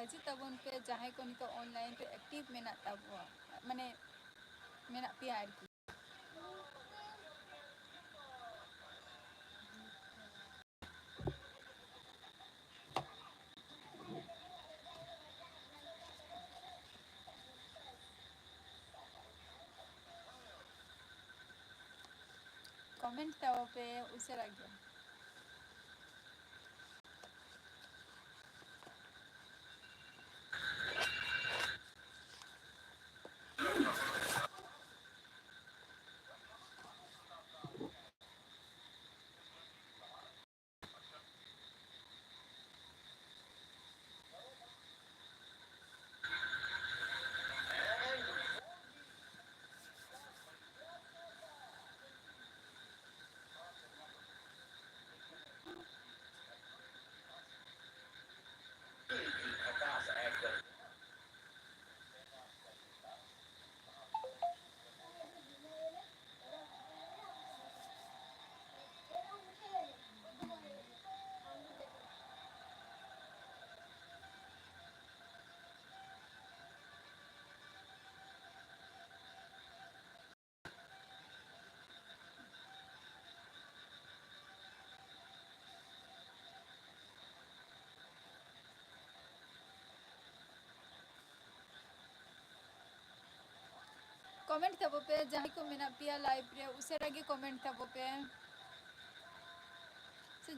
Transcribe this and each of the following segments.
ᱦᱟᱡᱩᱜ ᱛᱟᱵᱚᱱ ᱯᱮ ᱡᱟᱦᱟᱸᱭ ᱠᱚ ᱱᱤᱛᱚᱜ ᱚᱱᱞᱟᱭᱤᱱ ᱨᱮ ᱮᱠᱴᱤᱵᱷ ᱢᱮᱱᱟᱜ ᱛᱟᱵᱚᱣᱟ ᱢᱟᱱᱮ ᱢᱮᱱᱟᱜ ᱯᱮᱭᱟ ᱟᱨᱠᱤ ᱠᱚᱢᱮᱱᱴ ᱛᱟᱵᱚ ᱯᱮ ᱩᱥᱟᱹᱨᱟ ᱜᱮ ᱠᱚᱢᱮᱱᱴ ᱛᱟᱵᱚ ᱯᱮ ᱡᱟᱦᱟᱸᱭ ᱠᱚ ᱢᱮᱱᱟᱜ ᱯᱮᱭᱟ ᱞᱟᱭᱤᱵ ᱨᱮ ᱩᱥᱟᱹᱨᱟ ᱜᱮ ᱠᱚᱢᱮᱱᱴ ᱛᱟᱵᱚ ᱯᱮ ᱥᱮ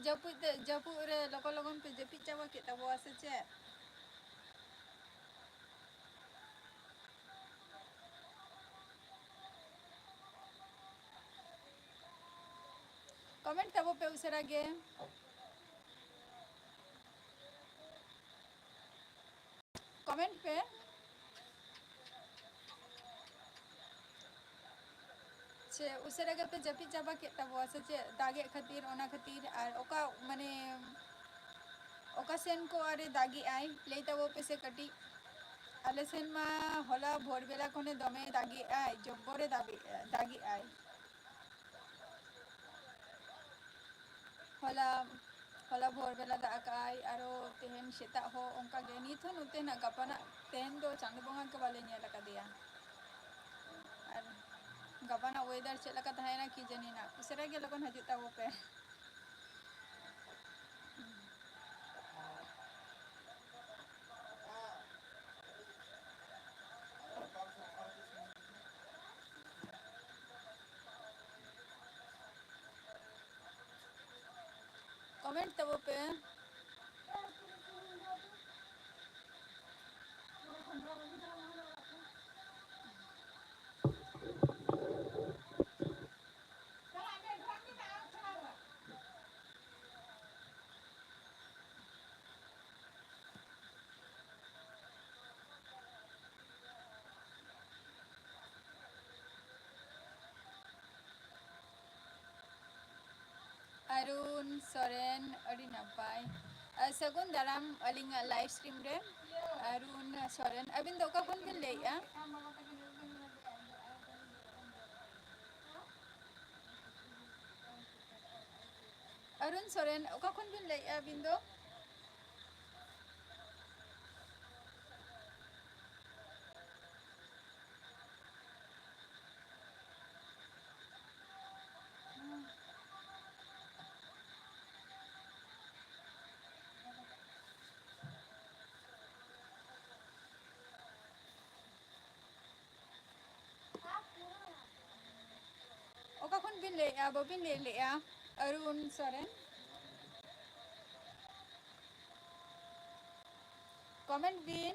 ᱡᱟᱹᱯᱩᱫ ᱨᱮ ᱞᱚᱜᱚᱱ ᱞᱚᱜᱚᱱ ᱯᱮ ᱡᱟᱹᱯᱤᱫ ᱪᱟᱵᱟ ᱠᱮᱫ ᱛᱟᱵᱚᱣᱟ ᱥᱮ ᱪᱮᱫ ᱠᱚᱢᱮᱱᱴ ᱛᱟᱵᱚ ᱯᱮ ᱩᱥᱟᱹᱨᱟ ᱜᱮ ᱠᱚᱢᱮᱱᱴ ᱯᱮ ᱥᱮ ᱩᱥᱟᱹᱨᱟ ᱜᱮᱯᱮ ᱡᱟᱹᱯᱤᱫ ᱪᱟᱵᱟ ᱠᱮᱫ ᱛᱟᱵᱚᱣᱟ ᱥᱮ ᱪᱮᱫ ᱫᱟᱜᱮᱫ ᱠᱷᱟᱹᱛᱤᱨ ᱚᱱᱟ ᱠᱷᱟᱹᱛᱤᱨ ᱟᱨ ᱚᱠᱟ ᱢᱟᱱᱮ ᱚᱠᱟ ᱥᱮᱱ ᱠᱚ ᱟᱨᱮ ᱫᱟᱜᱮᱜᱼᱟᱭ ᱞᱟᱹᱭ ᱛᱟᱵᱚ ᱯᱮᱥᱮ ᱠᱟᱹᱴᱤᱡ ᱟᱞᱮ ᱥᱮᱱ ᱢᱟ ᱦᱚᱞᱟ ᱵᱷᱳᱨ ᱵᱮᱞᱟ ᱠᱷᱚᱱᱮ ᱫᱚᱢᱮ ᱫᱟᱜᱮᱜᱼᱟᱭ ᱡᱚᱵᱵᱚᱨᱮ ᱫᱟᱜᱮᱜᱼᱟᱭ ᱦᱚᱞᱟ ᱵᱷᱳᱨ ᱵᱮᱞᱟ ᱫᱟᱜ ᱟᱠᱟᱜᱼᱟᱭ ᱟᱨᱚ ᱛᱮᱦᱮᱧ ᱥᱮᱛᱟᱜ ᱦᱚᱸ ᱚᱱᱠᱟᱜᱮ ᱱᱤᱛ ᱦᱚᱸ ᱱᱚᱛᱮᱱᱟᱜ ᱜᱟᱯᱟᱱᱟᱜ ᱛᱮᱦᱮᱧ ᱫᱚ ᱪᱟᱸᱫᱳ ᱵᱚᱸᱜᱟ ᱜᱮ ᱵᱟᱞᱮ ᱧᱮᱞ ᱟᱠᱟᱫᱮᱭᱟ ᱟᱨ ᱜᱟᱯᱟᱱᱟᱜ ᱚᱭᱮᱫᱟᱨ ᱪᱮᱫ ᱞᱮᱠᱟ ᱛᱟᱦᱮᱱᱟ ᱠᱤ ᱡᱟᱹᱱᱤ ᱱᱟ ᱩᱥᱟᱹᱨᱟ ᱜᱮ ᱞᱚᱜᱚᱱ ᱦᱤᱡᱩᱜ ᱛᱟᱵᱚ ᱯᱮ ᱠᱚᱢᱮᱱᱴ ᱛᱟᱵᱚ ᱯᱮ ᱟᱨᱩᱱ ᱥᱚᱨᱮᱱ ᱟᱹᱰᱤ ᱱᱟᱯᱟᱭ ᱥᱟᱹᱜᱩᱱ ᱫᱟᱨᱟᱢ ᱟᱹᱞᱤᱧᱟᱜ ᱞᱟᱭᱤᱵᱷ ᱥᱴᱨᱤᱢ ᱨᱮ ᱟᱨᱩᱱ ᱥᱚᱨᱮᱱ ᱟᱹᱵᱤᱱ ᱫᱚ ᱚᱠᱟ ᱠᱷᱚᱱ ᱵᱤᱱ ᱞᱟᱹᱭᱮᱫᱼᱟ ᱚᱨᱩᱱ ᱥᱚᱨᱮᱱ ᱚᱠᱟ ᱠᱷᱚᱱ ᱵᱤᱱ ᱞᱟᱹᱭᱮᱫᱼᱟ ᱟᱹᱵᱤᱱ ᱫᱚ ᱚᱠᱟ ᱠᱷᱚᱱ ᱵᱤᱱ ᱞᱟᱹᱭᱮᱫᱼᱟ ᱵᱟᱹᱵᱤᱱ ᱞᱟᱹᱭ ᱞᱮᱫᱼᱟ ᱚᱨᱩᱱ ᱥᱚᱨᱮᱱ ᱠᱚᱢᱮᱱᱴ ᱵᱤᱱ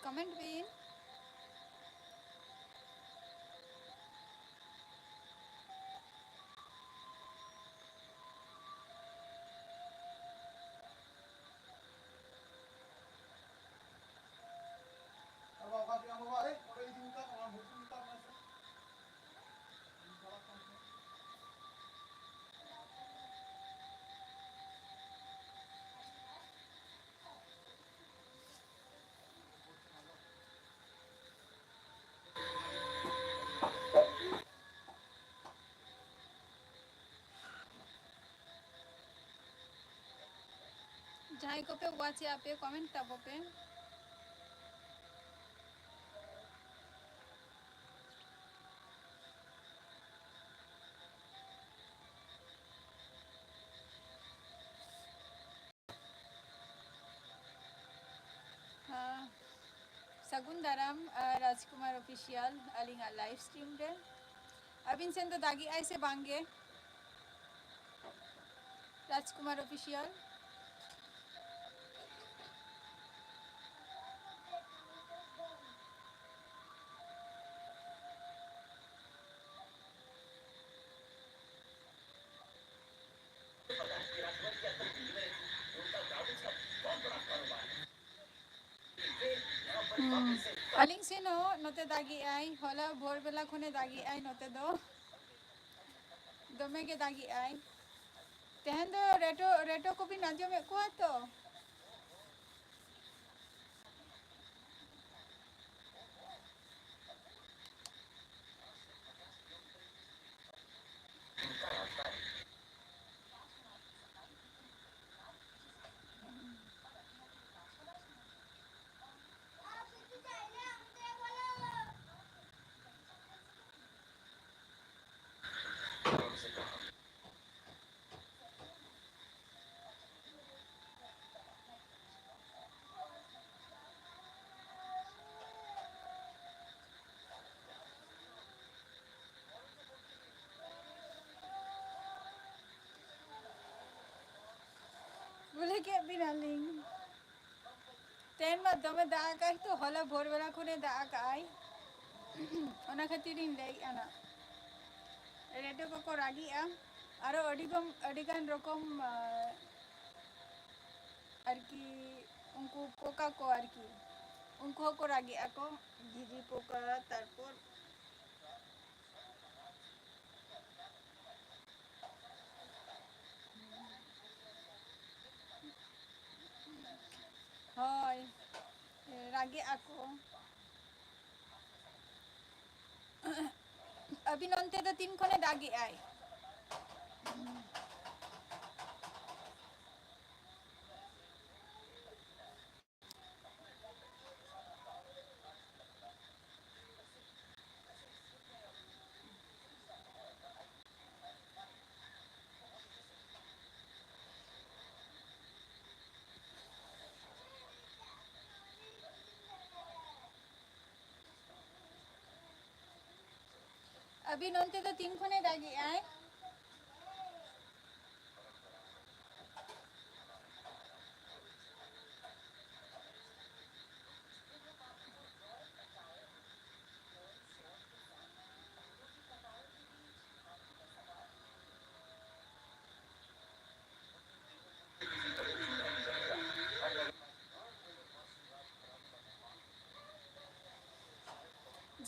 comment bin. जहाँ को पे watch या पे comment तबो पे सगुन दाराम राजकुमार ऑफिशियल अलिंगा लाइव स्ट्रीम रे अबिन सेन तो दागी ऐसे बांगे राजकुमार ऑफिशियल अलिंग से नो नोते दागी आई होला भोर बेला खुने दागी आई नोते दो दमे के दागी आई तेहन दो रेटो रेटो को भी नाजो में को तो बोले के भी नालिंग तेन मा दमे दाग आई तो होला भोर बेला खुने दाग आई ओना खातिरिन ले आना रेटो को रागी आ आरो अडिगान रकम आरकी उनको पोका को आरकी उनको को रागी आको झिझी पोका तारपर हय रागी आको अभी नंते तो 3 खने दागी आई अभी नंते तो 3 खने दागी आई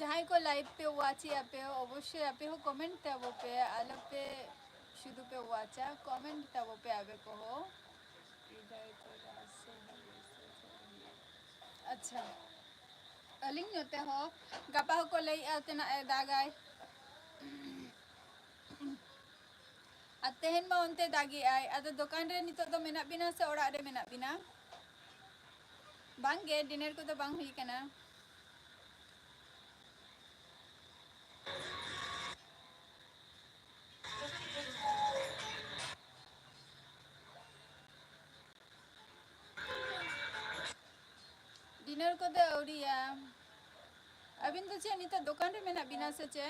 जहाँ को लाइव पे वाची आपे अवश्य आपे हो कमेंट तबो पे आलो पे शुरू पे वाचा कमेंट तबो पे आवे को हो अच्छा अलिंग नते हो गपा हो को लई आते ना दागाय अतेहन मा उनते दागी आई आदो दुकान रे नितो तो मेना बिना से ओड़ा रे मेना बिना बांगे डिनर को तो बांग हुई कना डिनर को तो ओड़िया अबिन तो चे नितो दुकान रे मेना बिना से चे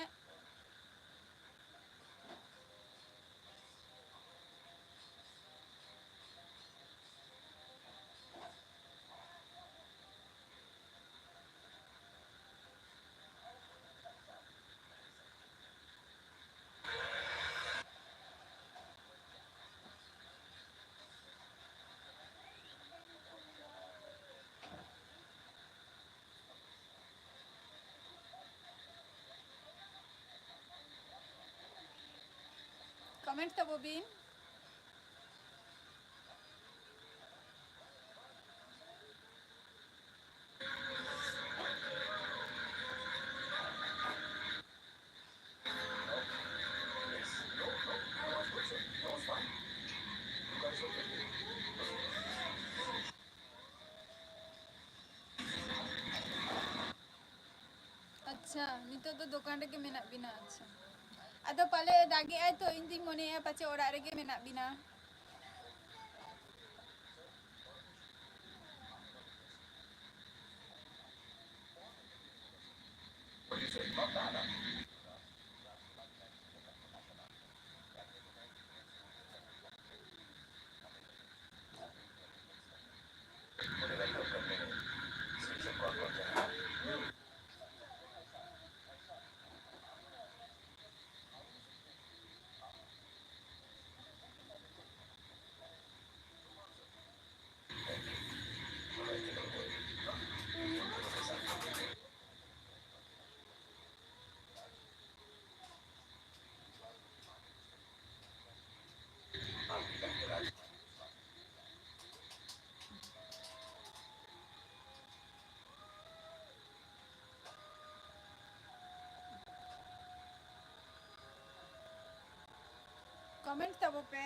Comment tabo bin. अच्छा नितो तो दुकान रे के मेना बिना अच्छा अदो पाले दागे आय तो इन दिन मोने पाचे ओरा रे के मेना बिना कमेंट तबो पे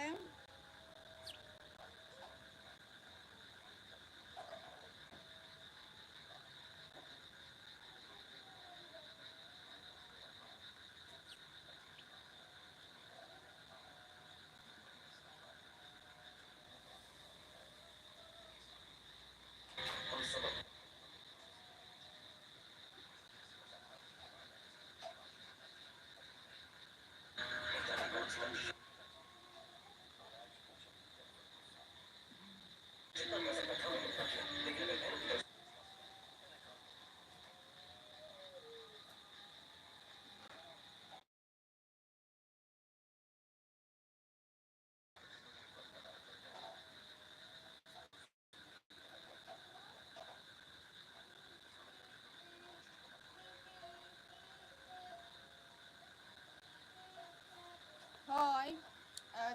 होय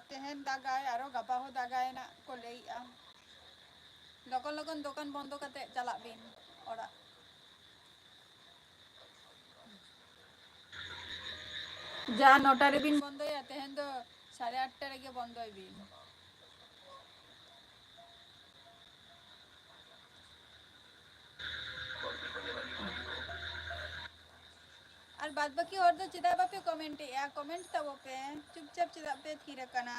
तेहन दागाय आरो गपा हो दागाय ना को लैया लगन लगन दुकान बंद कते चला बिन ओरा जा नोटा रे बिन बंदया तेहन दो 8:30 रे के बंदय बिन और बाद बाकी और तो चिदा बापे कमेंट या कमेंट तबो पे चुपचाप चिदा पे थी रकना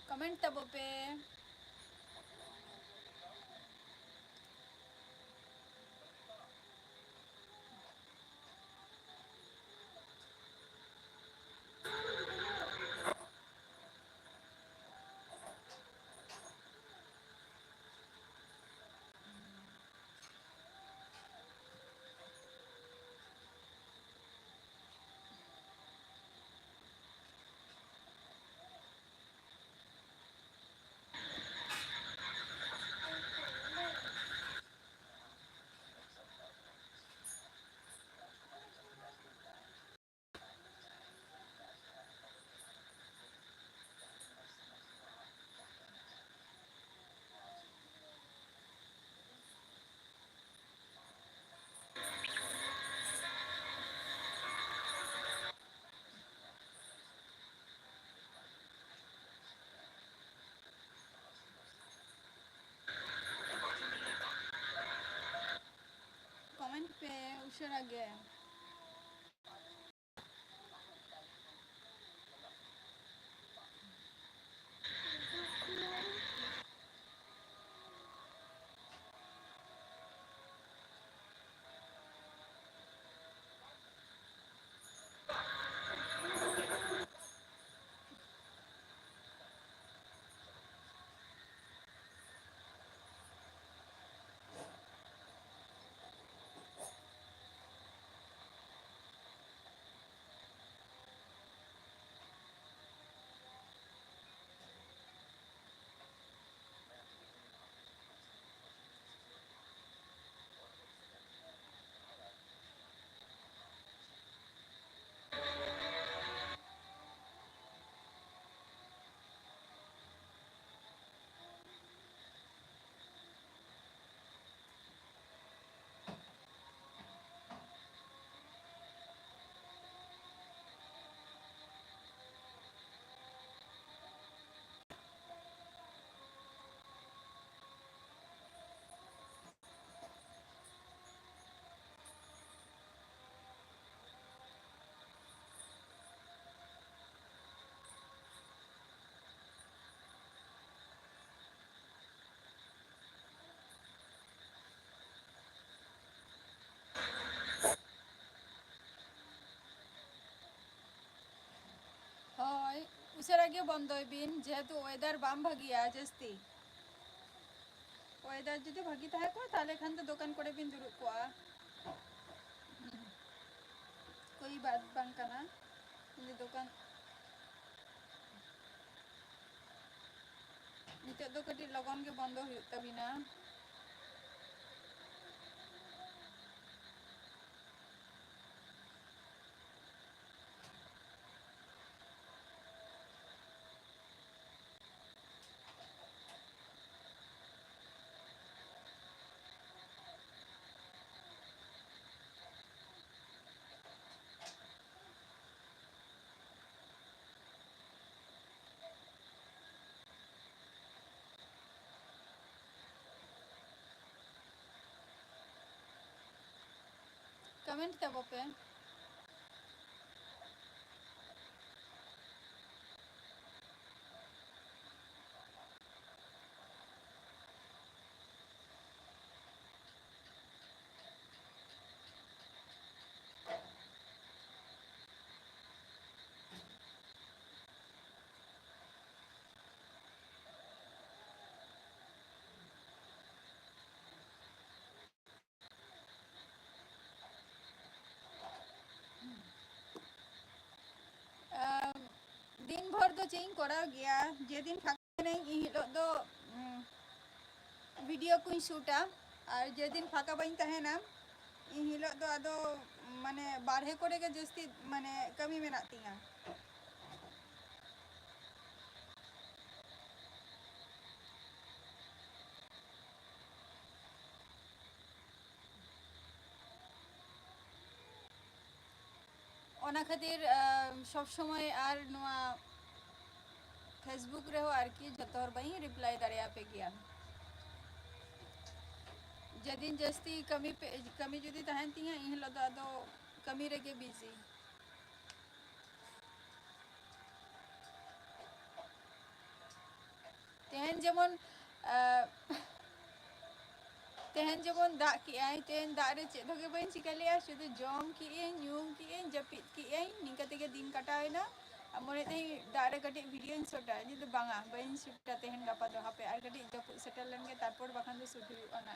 कमेंट तबो पे कमेंट पे उशरा गे उसेरा गे बंदोय बिन जेहेतु वेदार बाम भागिया जस्ती वेदार जुदी भागी ताहे को ताले खान तो दुकान कोड़े बिन दुरुब कोआ कोई बात बांग कना ini दुकान निते दो कटी लगन के बंदो हुयुग ताबिना कमेंट तबो पे दिन भर तो चेंज करा गया जे दिन फाका नहीं इ हिलो दो वीडियो को शूटा और जे दिन फाका बन तहेना इ हिलो दो आदो माने बारहे करे के जस्ती माने कमी में नातिया ओना खातिर सब समय आर नुआ फेसबुक रे हो आर की जतो हर बई रिप्लाई दारिया पे गया जदिन जस्ती कमी जुदी तहन तिया इ हिलो दो आदो कमी रे के बिजी तेहन जेमन तेहन जेमन दा की आई तेहन दा रे चेद होगे बई चिकलिया शुद्ध जॉम की ए न्यूम की ए जपित की ए निका तेगे दिन कटावे ना मोरे ते दा रे कटी वीडियो इन शॉट है तो बांगा बई शूट तेहन गापा दो हापे आर कटी जप सेटल लेंगे तारपर बाखान दो शूट हुआ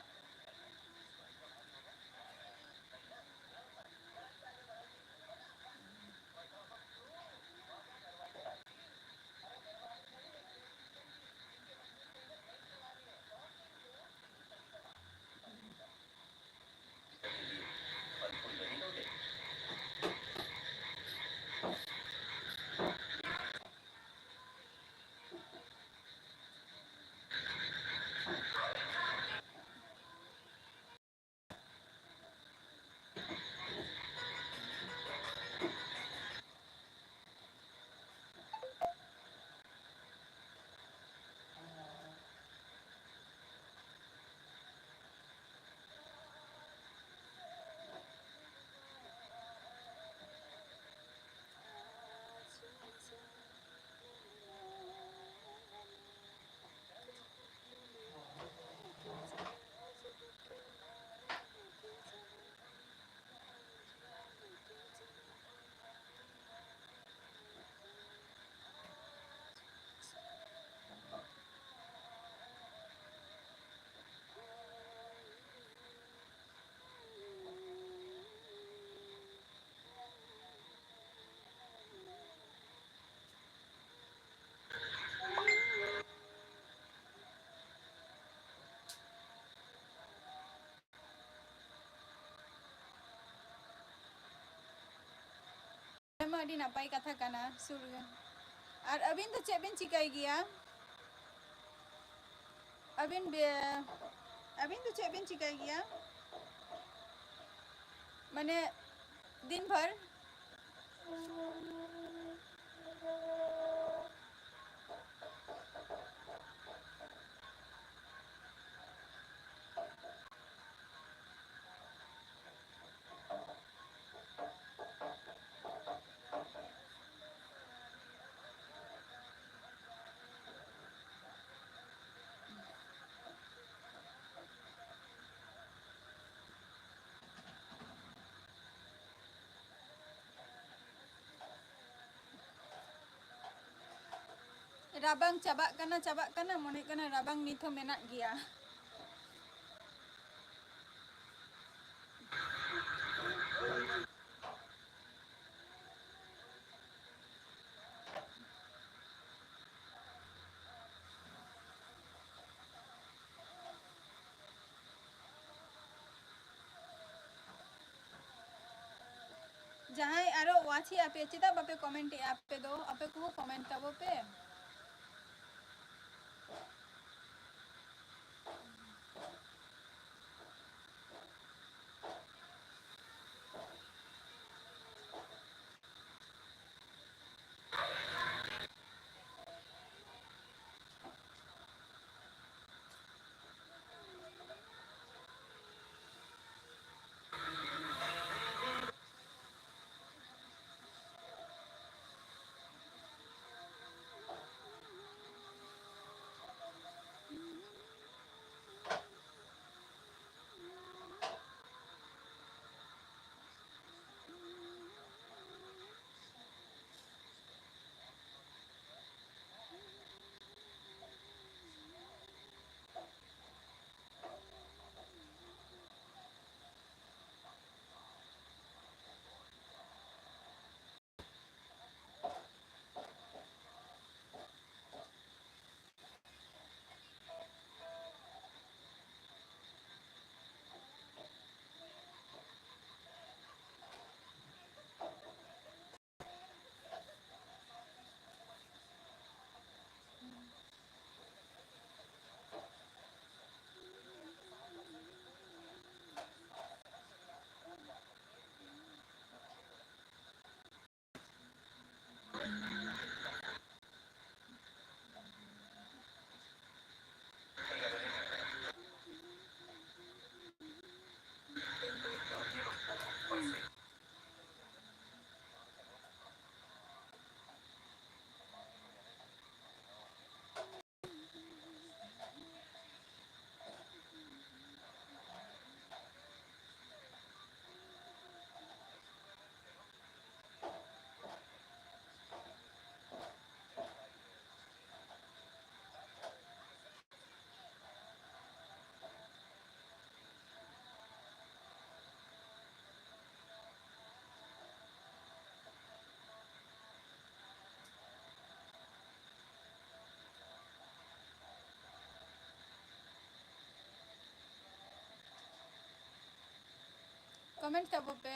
अभी नपाई कथा कना सुर और अबिन तो चेबिन चिकाई गया अबिन तो चेबिन चिकाई गया माने दिन भर Rabang cabak kana mone kana rabang nit hᱚᱸ ᱢᱮᱱᱟᱜ ᱜᱮᱭᱟ. जहां आरो वाची आपे चेदा बापे कमेंट आपे दो आपे को कमेंट तबो पे कमेंट तबो पे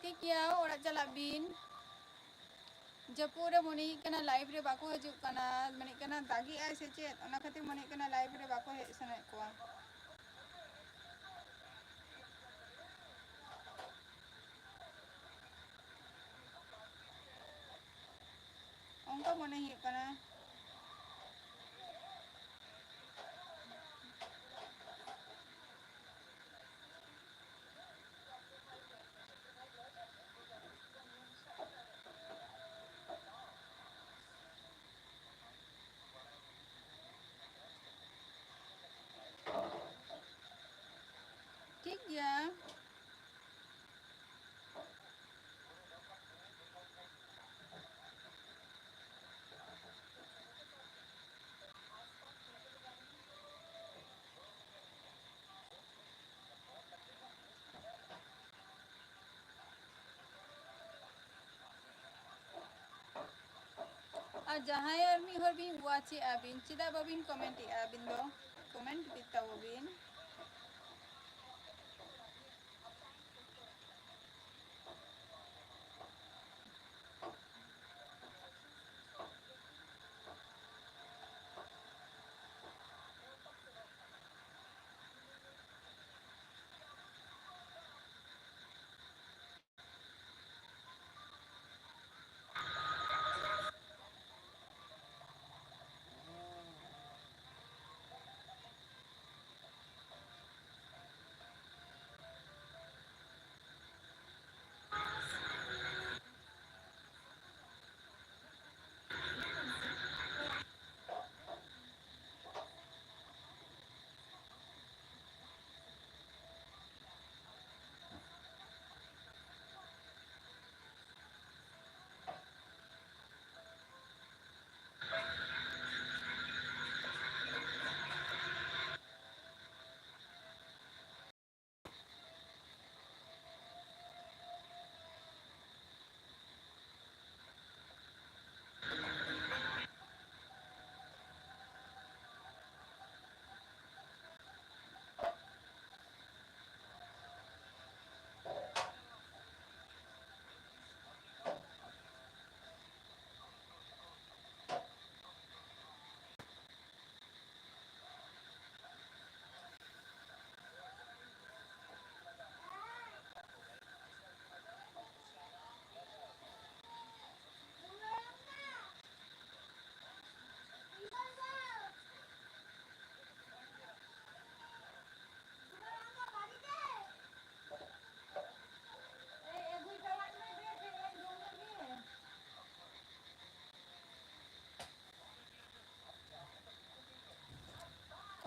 ठीक गया ओड़ा चला बिन जपुरे मने कना लाइव रे बाको हजू कना मने कना दागी आय से चेत ओना खातिर मने कना लाइव रे बाको हे सने कोआ onka mone hi kana ठीक गया और जहां और मी हर बिन वाची आबिन चिदा बाबिन कमेंट आबिन दो कमेंट बिताओ बिन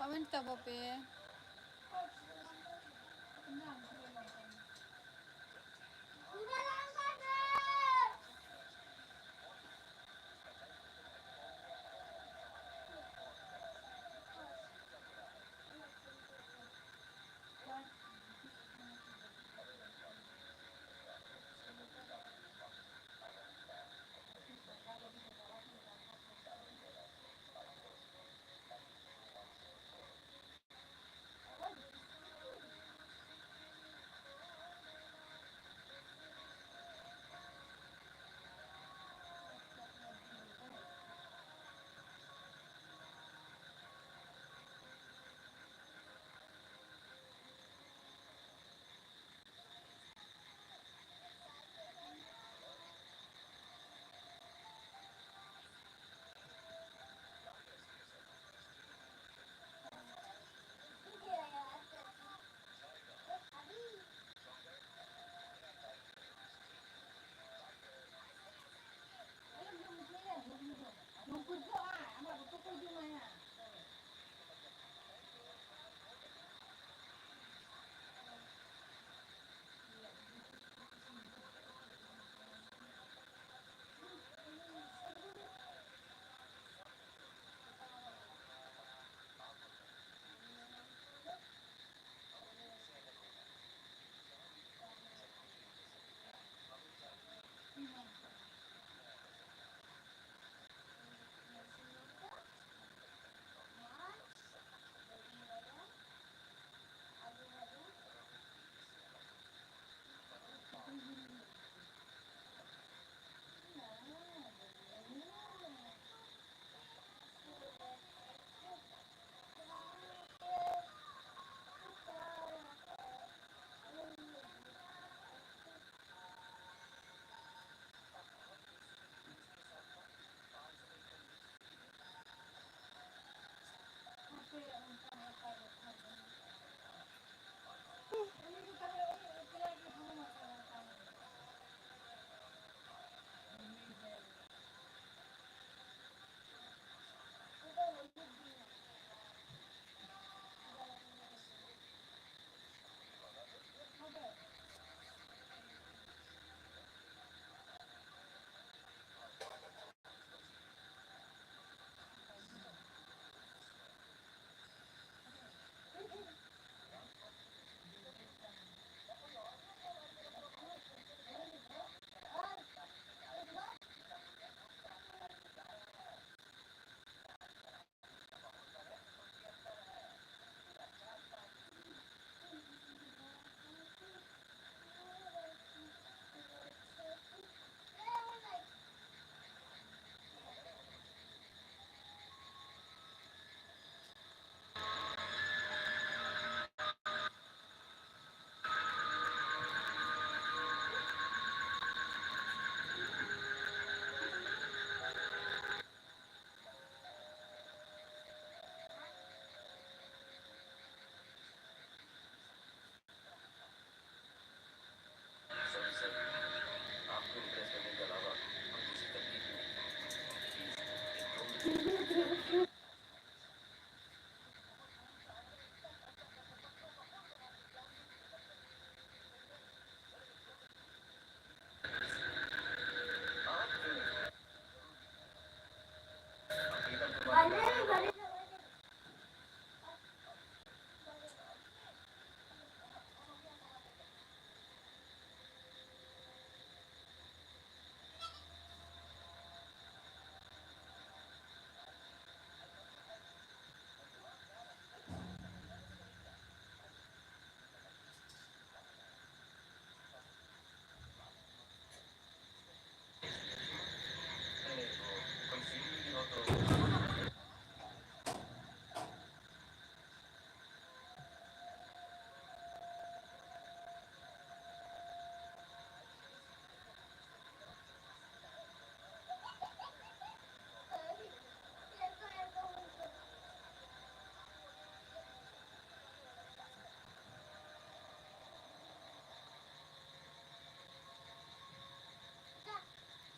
comment tabo pe.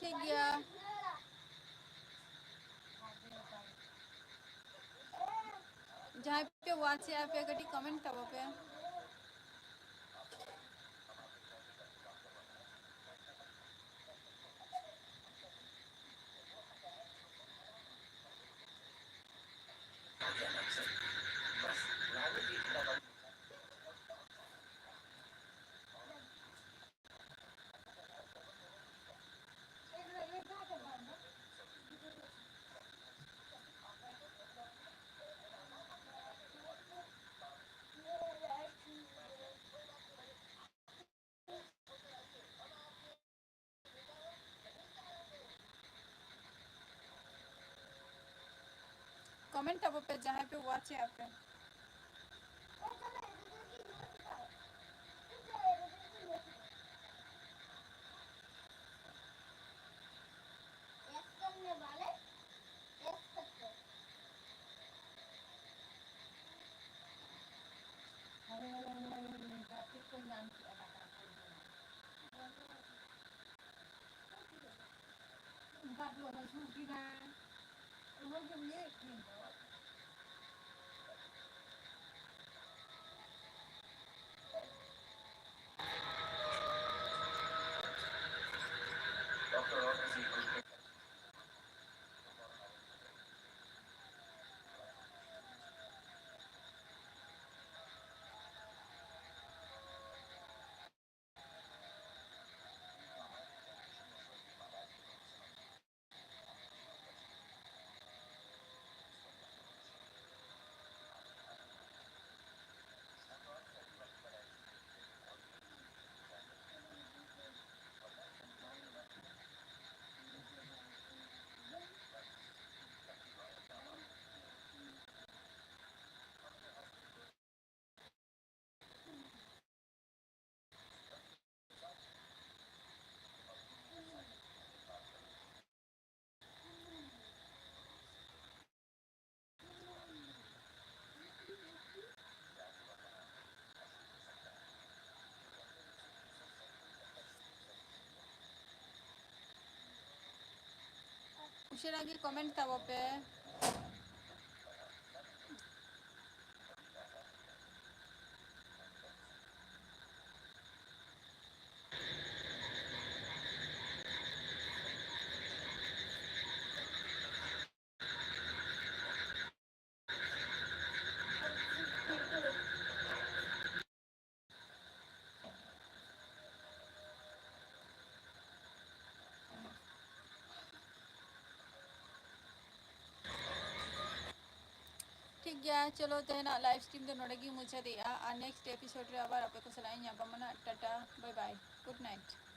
ठीक गया जहाँ पे वाच पे कटी कमेंट तब पे कमेंट तब पे जहाँ पे वाच पे उसे कमेंट तब पे ठीक गया चलो तेना लाइव स्ट्रीम तो नोड़े मुझे दिया नेक्स्ट एपिसोड रे आबार आपे को सलाइन tata bye bye good night